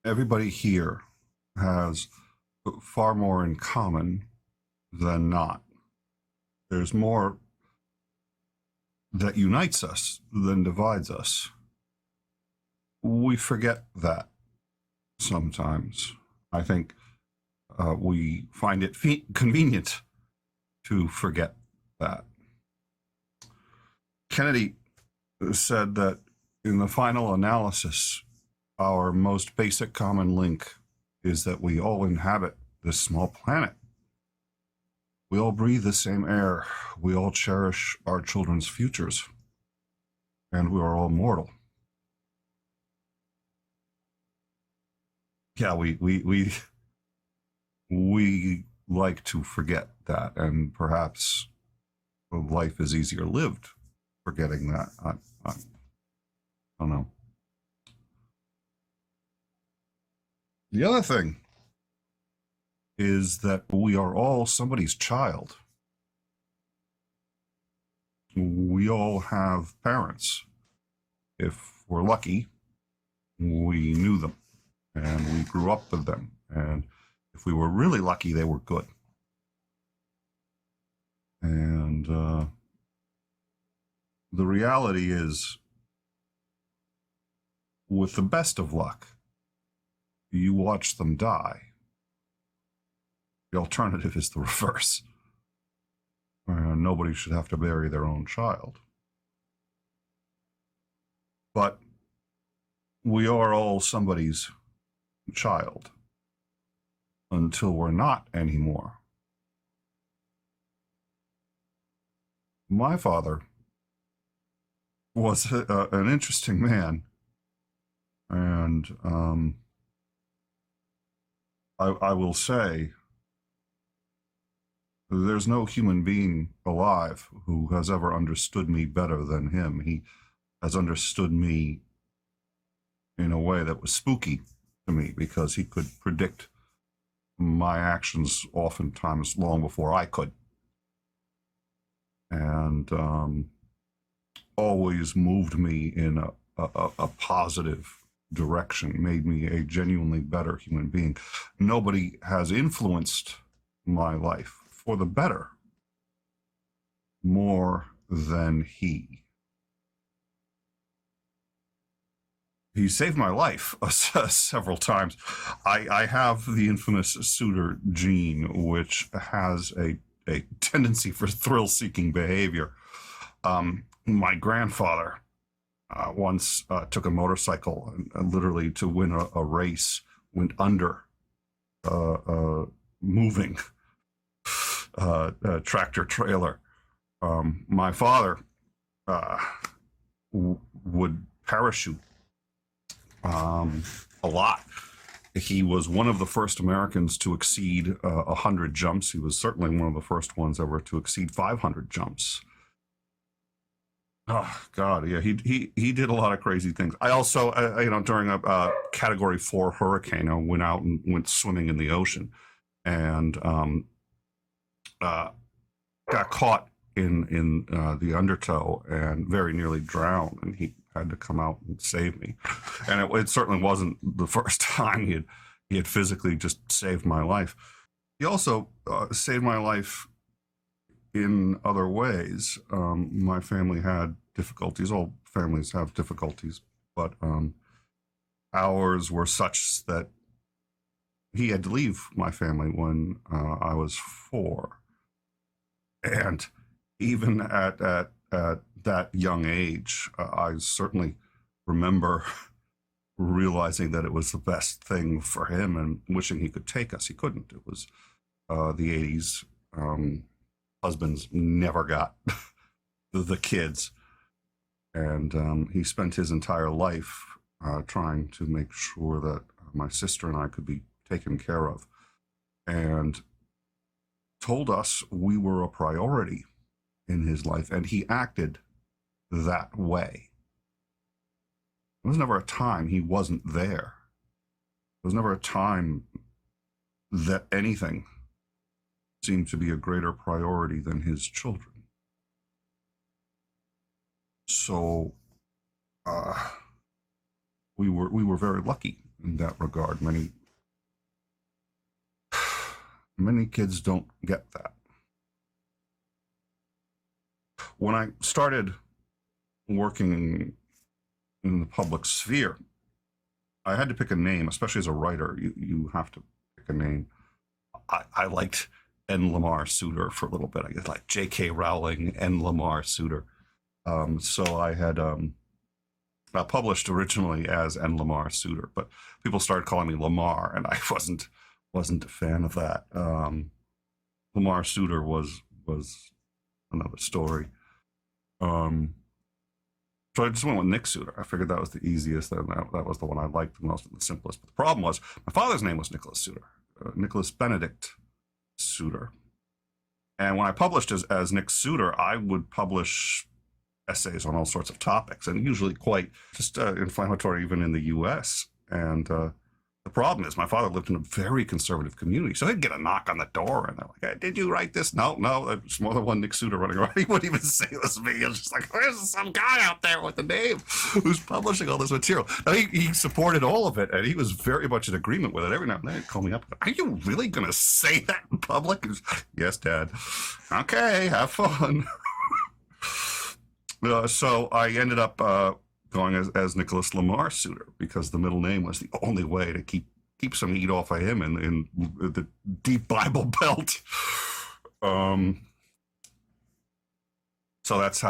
everybody here has far more in common than not. There's more that unites us than divides us. We forget that sometimes. I think we find it convenient to forget that. Kennedy said that in the final analysis, our most basic common link is that we all inhabit this small planet. We all breathe the same air. We all cherish our children's futures. And we are all mortal. Yeah, we like to forget that, and perhaps life is easier lived forgetting that. I don't know. The other thing is that we are all somebody's child. We all have parents. If we're lucky, we knew them and we grew up with them. And if we were really lucky, they were good. And the reality is, with the best of luck, you watch them die. The alternative is the reverse. Nobody should have to bury their own child. But we are all somebody's child until we're not anymore. My father was an interesting man, and I will say there's no human being alive who has ever understood me better than him. He has understood me in a way that was spooky to me because he could predict my actions oftentimes long before I could. And always moved me in a positive direction, made me a genuinely better human being. Nobody has influenced my life for the better more than he. He saved my life several times. I have the infamous suitor gene, which has a tendency for thrill-seeking behavior. My grandfather once took a motorcycle and literally to win a race, went under moving tractor trailer. My father would parachute a lot. He was one of the first Americans to exceed 100 jumps. He was certainly one of the first ones ever to exceed 500 jumps. Oh God, yeah, he did a lot of crazy things. I also, during a Category 4 hurricane, I went out and went swimming in the ocean, and got caught in the undertow and very nearly drowned, and he had to come out and save me. And it certainly wasn't the first time he had physically just saved my life. He also saved my life in other ways. My family had difficulties. All families have difficulties, but ours were such that he had to leave my family when I was 4. And even at that young age, I certainly remember realizing that it was the best thing for him and wishing he could take us. He couldn't. It was the 80s. Husbands never got the kids. And he spent his entire life trying to make sure that my sister and I could be taken care of, and told us we were a priority in his life, and he acted that way. There was never a time he wasn't there. There was never a time that anything seemed to be a greater priority than his children. So we were very lucky in that regard. Many kids don't get that. When I started working in the public sphere, I had to pick a name, especially as a writer. You have to pick a name. I liked N. Lamar Suter for a little bit. I guess like J.K. Rowling, N. Lamar Suter. So I had published originally as N. Lamar Suter, but people started calling me Lamar, and I wasn't a fan of that. Lamar Suter was another story. So I just went with Nick Suter. I figured that was the easiest, and that was the one I liked the most and the simplest. But the problem was my father's name was Nicholas Suter, Nicholas Benedict Suter. And when I published as Nick Suter, I would publish essays on all sorts of topics, and usually quite just inflammatory, even in the U.S. And the problem is my father lived in a very conservative community, so he'd get a knock on the door, and they're like, hey, did you write this? No, there's more than one Nick Suter running around. He wouldn't even say it was me. He was just like, there's some guy out there with the name who's publishing all this material. Now, he supported all of it, and he was very much in agreement with it. Every now and then he'd call me up, are you really going to say that in public? Was, yes, Dad. Okay, have fun. So I ended up going as Nicholas Lamar Suter, because the middle name was the only way to keep some heat off of him in the deep Bible Belt. So that's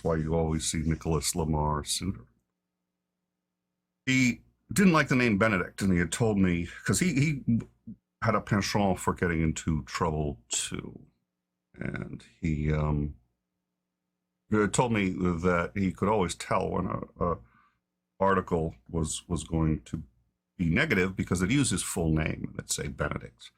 why you always see Nicholas Lamar Suter. He didn't like the name Benedict, and he had told me, because he had a penchant for getting into trouble too, and he told me that he could always tell when a article was going to be negative because it used his full name. Let's say Benedict,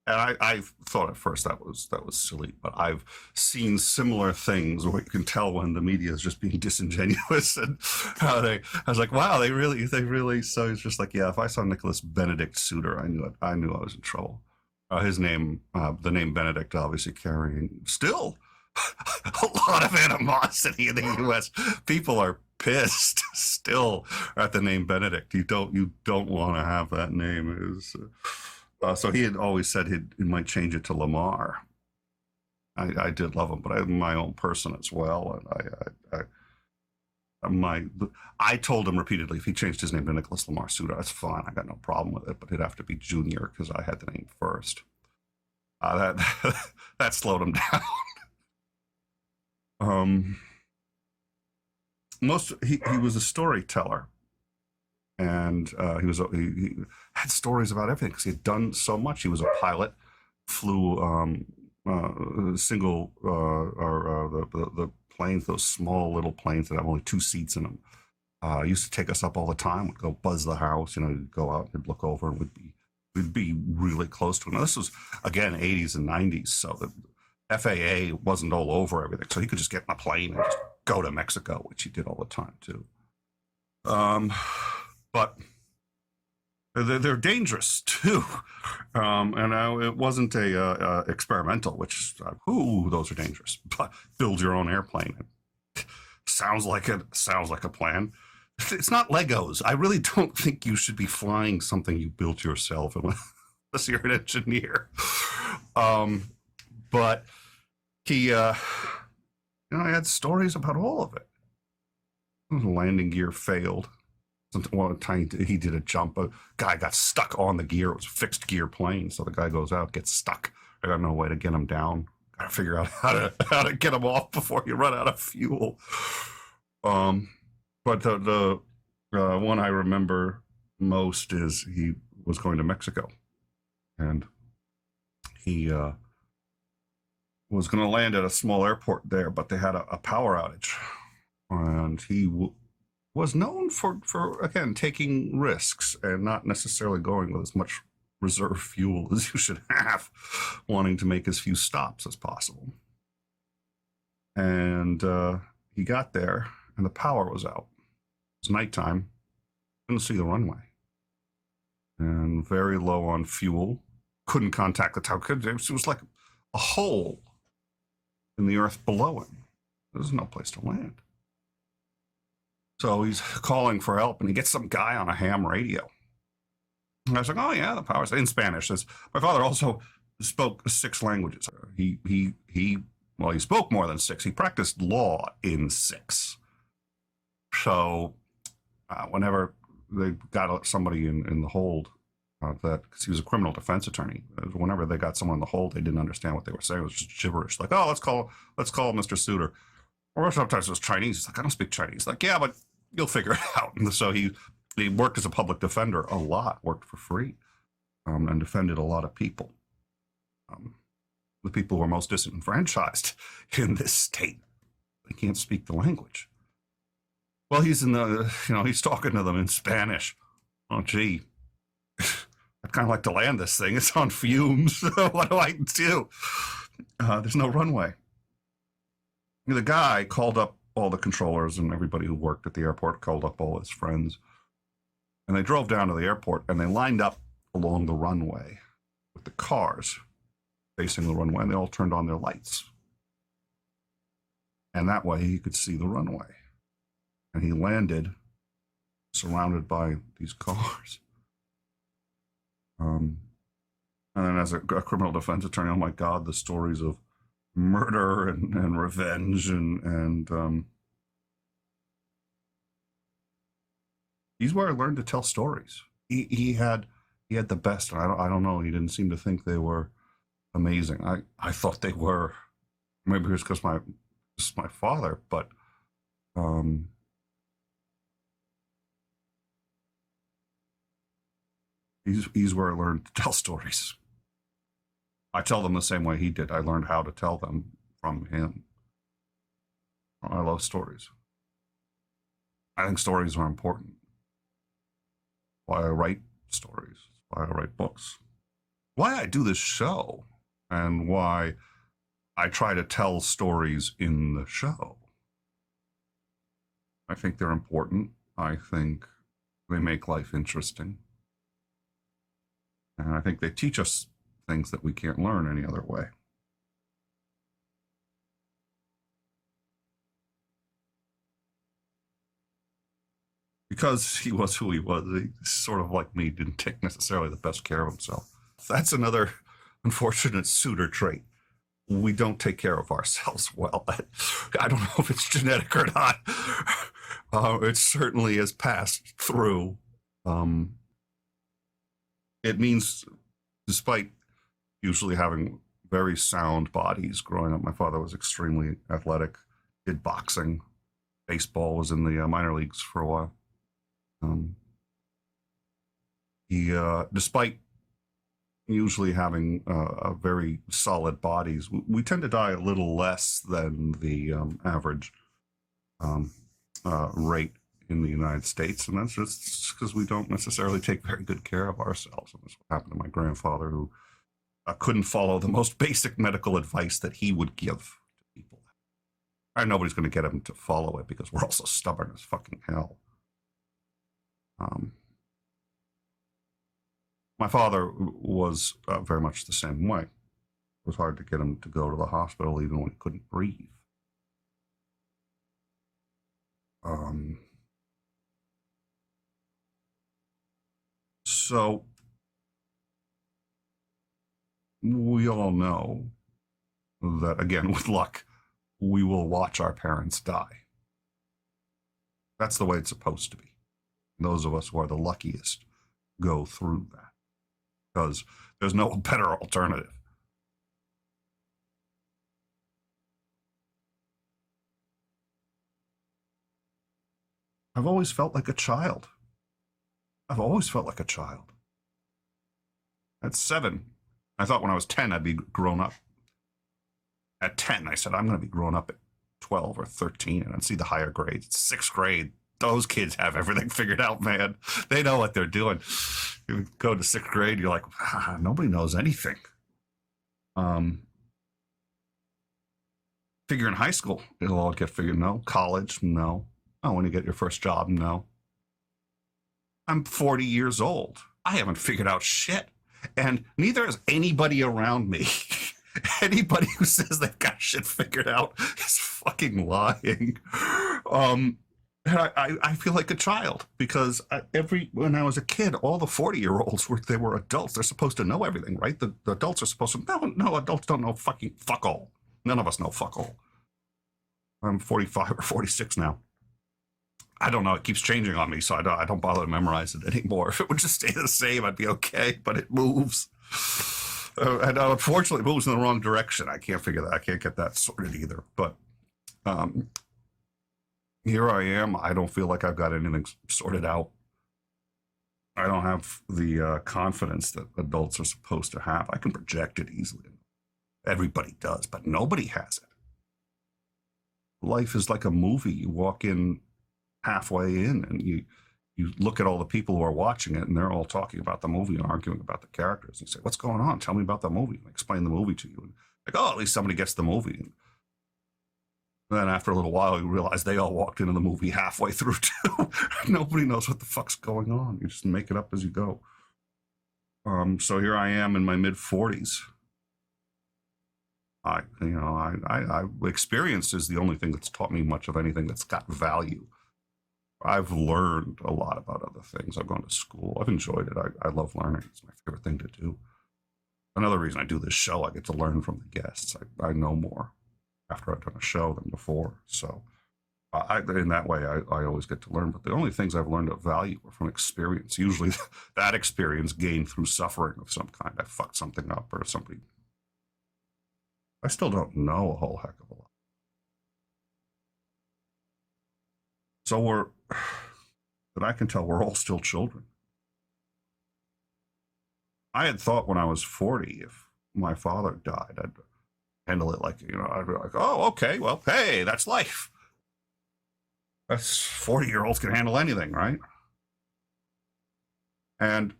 and I thought at first that was silly, but I've seen similar things where you can tell when the media is just being disingenuous, and how I was like, wow, they really. So it's just like, yeah, if I saw Nicholas Benedict Suter, I knew I was in trouble. His name, the name Benedict, obviously carrying still a lot of animosity in the U.S. People are pissed still at the name Benedict. You don't want to have that name. So he had always said he might change it to Lamar. I did love him, but I'm my own person as well, and I told him repeatedly if he changed his name to Nicholas Lamar Suter, that's fine. I got no problem with it, but it'd have to be Junior because I had the name first. That slowed him down. He was a storyteller, and he had stories about everything because he had done so much. He was a pilot, flew the planes, those small little planes that have only 2 seats in them. Used to take us up all the time. We'd go buzz the house, you'd go out and look over, and we'd be really close to him. Now, this was again 80s and 90s, so the FAA wasn't all over everything, so he could just get in a plane and just go to Mexico, which he did all the time too. But they're dangerous too, and it wasn't a experimental, which those are dangerous. But build your own airplane. Sounds like a plan. It's not Legos. I really don't think you should be flying something you built yourself unless you're an engineer. But he, I had stories about all of it. The landing gear failed. One time he did a jump. A guy got stuck on the gear. It was a fixed gear plane, so the guy goes out, gets stuck. I got no way to get him down. Got to figure out how to get him off before you run out of fuel. But the one I remember most is he was going to Mexico, and he was going to land at a small airport there, but they had a power outage, and he was known for again taking risks and not necessarily going with as much reserve fuel as you should have, wanting to make as few stops as possible. And he got there, and the power was out. It was nighttime. Couldn't see the runway, and very low on fuel. Couldn't contact the tower. It was like a hole in the earth below him. There's no place to land. So he's calling for help, and he gets some guy on a ham radio. And I was like, "Oh yeah, the powers in Spanish." Says my father also spoke 6 languages. Well, he spoke more than 6. He practiced law in 6. So whenever they got somebody in the hold, that because he was a criminal defense attorney, whenever they got someone in the hold, they didn't understand what they were saying. It was just gibberish. Like, "Oh, let's call Mr. Suter." Or sometimes it was Chinese. He's like, "I don't speak Chinese." Like, "Yeah, but you'll figure it out." And so he worked as a public defender a lot, worked for free, and defended a lot of people. The people who are most disenfranchised in this state. They can't speak the language. Well, he's he's talking to them in Spanish. Oh, gee. I'd kind of like to land this thing. It's on fumes. What do I do? There's no runway. The guy called up all the controllers and everybody who worked at the airport, called up all his friends. And they drove down to the airport, and they lined up along the runway with the cars facing the runway, and they all turned on their lights. And that way he could see the runway. And he landed surrounded by these cars. And then as a criminal defense attorney, oh my God, the stories of murder and revenge and he's where I learned to tell stories. He had the best. And I don't know. He didn't seem to think they were amazing. I thought they were. Maybe it was because my father, but he's where I learned to tell stories. I tell them the same way he did. I learned how to tell them from him. I love stories. I think stories are important. Why I write stories, why I write books, why I do this show, and why I try to tell stories in the show. I think they're important. I think they make life interesting. And I think they teach us things that we can't learn any other way. Because he was who he was, he sort of like me, didn't take necessarily the best care of himself. That's another unfortunate Suter trait. We don't take care of ourselves well. I don't know if it's genetic or not. It certainly has passed through. It means, despite usually having very sound bodies growing up, my father was extremely athletic, did boxing, baseball, was in the minor leagues for a while. He, despite usually having very solid bodies, we tend to die a little less than the average rate in the United States, and that's just because we don't necessarily take very good care of ourselves. And that's what happened to my grandfather, who couldn't follow the most basic medical advice that he would give to people. And nobody's going to get him to follow it because we're all so stubborn as fucking hell. My father was very much the same way. It was hard to get him to go to the hospital even when he couldn't breathe. So we all know that, again, with luck, we will watch our parents die. That's the way it's supposed to be. Those of us who are the luckiest go through that because there's no better alternative. I've always felt like a child. I've always felt like a child. At 7, I thought when I was 10 I'd be grown up. At 10, I said I'm going to be grown up at 12 or 13 and I'd see the higher grades. 6th grade. Those kids have everything figured out, man. They know what they're doing. You go to 6th grade, you're like, nobody knows anything. Figure in high school, it'll all get figured. No. College, no. Oh, when you get your first job, no. I'm 40 years old. I haven't figured out shit. And neither has anybody around me. Anybody who says they've got shit figured out is fucking lying. And I feel like a child because when I was a kid, all the 40-year-olds they were adults. They're supposed to know everything, right? The adults are supposed to. No, adults don't know fucking fuck all. None of us know fuck all. I'm 45 or 46 now. I don't know. It keeps changing on me, so I don't bother to memorize it anymore. If it would just stay the same, I'd be okay. But it moves, and unfortunately, it moves in the wrong direction. I can't figure that. I can't get that sorted either. But here I am. I don't feel like I've got anything sorted out. I don't have the confidence that adults are supposed to have. I can project it easily. Everybody does, but nobody has it. Life is like a movie. You walk in halfway in and you look at all the people who are watching it and they're all talking about the movie and arguing about the characters. And you say, what's going on? Tell me about the movie. And I explain the movie to you. And like, oh, at least somebody gets the movie. And then after a little while, you realize they all walked into the movie halfway through too. Nobody knows what the fuck's going on. You just make it up as you go. So here I am in my mid-40s. Experience is the only thing that's taught me much of anything that's got value. I've learned a lot about other things. I've gone to school. I've enjoyed it. I love learning. It's my favorite thing to do. Another reason I do this show, I get to learn from the guests. I know more after I've done a show than before. So in that way, I always get to learn. But the only things I've learned of value are from experience. Usually that experience gained through suffering of some kind. I fucked something up or somebody. I still don't know a whole heck of a lot. So that I can tell, we're all still children. I had thought when I was 40, if my father died, I'd handle it like, I'd be like, oh, okay, well, hey, that's life. That's 40-year-olds can handle anything, right? And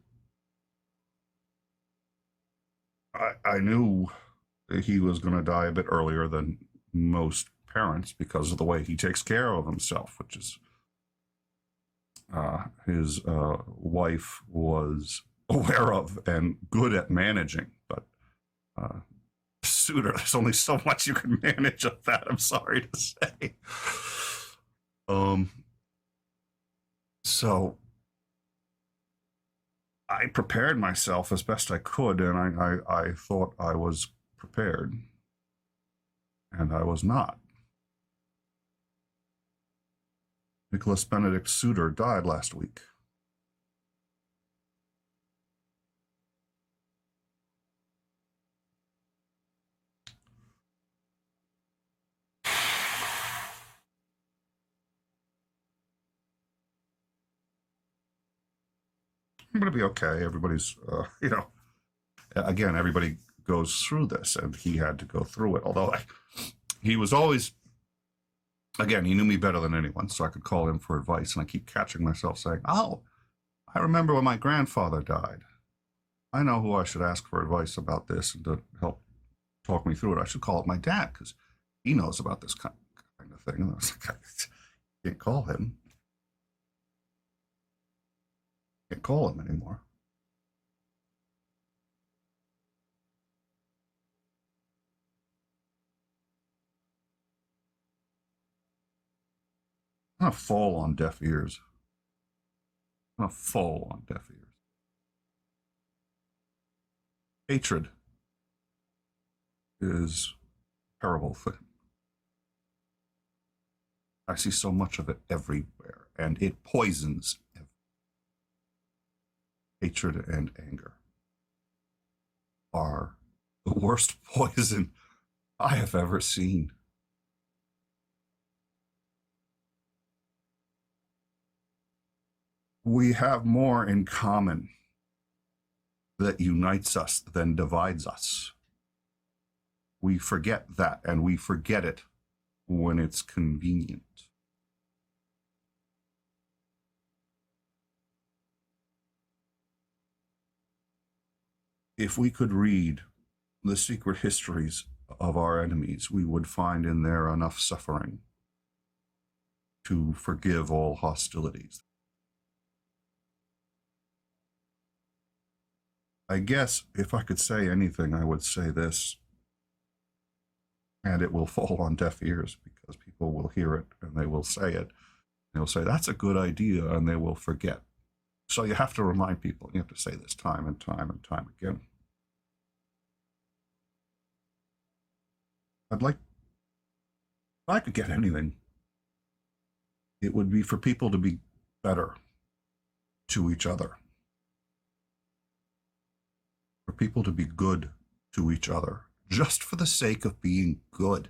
I knew he was going to die a bit earlier than most parents because of the way he takes care of himself, which is his wife was aware of and good at managing. But Suter, there's only so much you can manage of that, I'm sorry to say. So I prepared myself as best I could, and I thought I was prepared, and I was not. Nicholas Benedict Suter died last week. I'm going to be okay. Everybody's, again, everybody goes through this, and he had to go through it. Although he was always, again, he knew me better than anyone, so I could call him for advice. And I keep catching myself saying, oh, I remember when my grandfather died. I know who I should ask for advice about this and to help talk me through it. I should call it my dad because he knows about this kind of thing. And I was like, I can't call him. Can't call him anymore. I'm gonna fall on deaf ears. I'm gonna fall on deaf ears. Hatred is a terrible thing. I see so much of it everywhere, and it poisons everything. Hatred and anger are the worst poison I have ever seen. We have more in common that unites us than divides us. We forget that, and we forget it when it's convenient. If we could read the secret histories of our enemies, we would find in there enough suffering to forgive all hostilities. I guess if I could say anything, I would say this, and it will fall on deaf ears because people will hear it and they will say it. They'll say, that's a good idea, and they will forget. So you have to remind people. You have to say this time and time and time again. If I could get anything, it would be for people to be better to each other, for people to be good to each other, just for the sake of being good.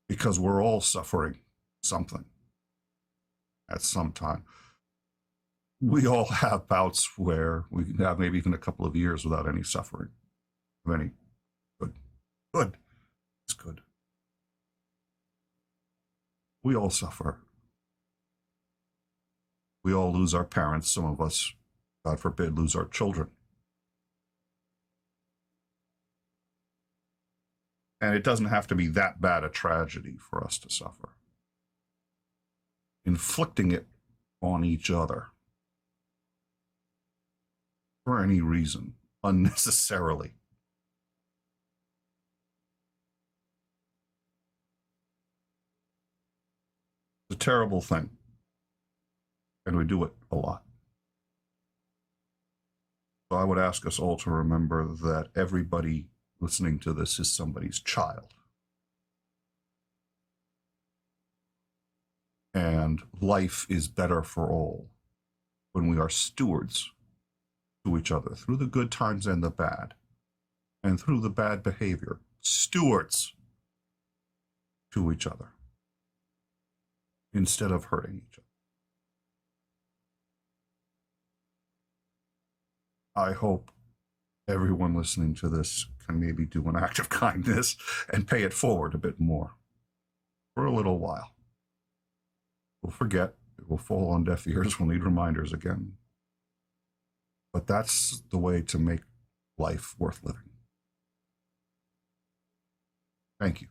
Because we're all suffering something at some time. We all have bouts where we can have maybe even a couple of years without any suffering of any good. Good. It's good. We all suffer. We all lose our parents. Some of us, God forbid, lose our children. And it doesn't have to be that bad a tragedy for us to suffer. Inflicting it on each other for any reason, unnecessarily. It's a terrible thing. And we do it a lot. So I would ask us all to remember that everybody listening to this is somebody's child. And life is better for all when we are stewards to each other through the good times and the bad, and through the bad behavior. Stewards to each other instead of hurting each other. I hope everyone listening to this can maybe do an act of kindness and pay it forward a bit more for a little while. We'll forget. It will fall on deaf ears. We'll need reminders again. But that's the way to make life worth living. Thank you.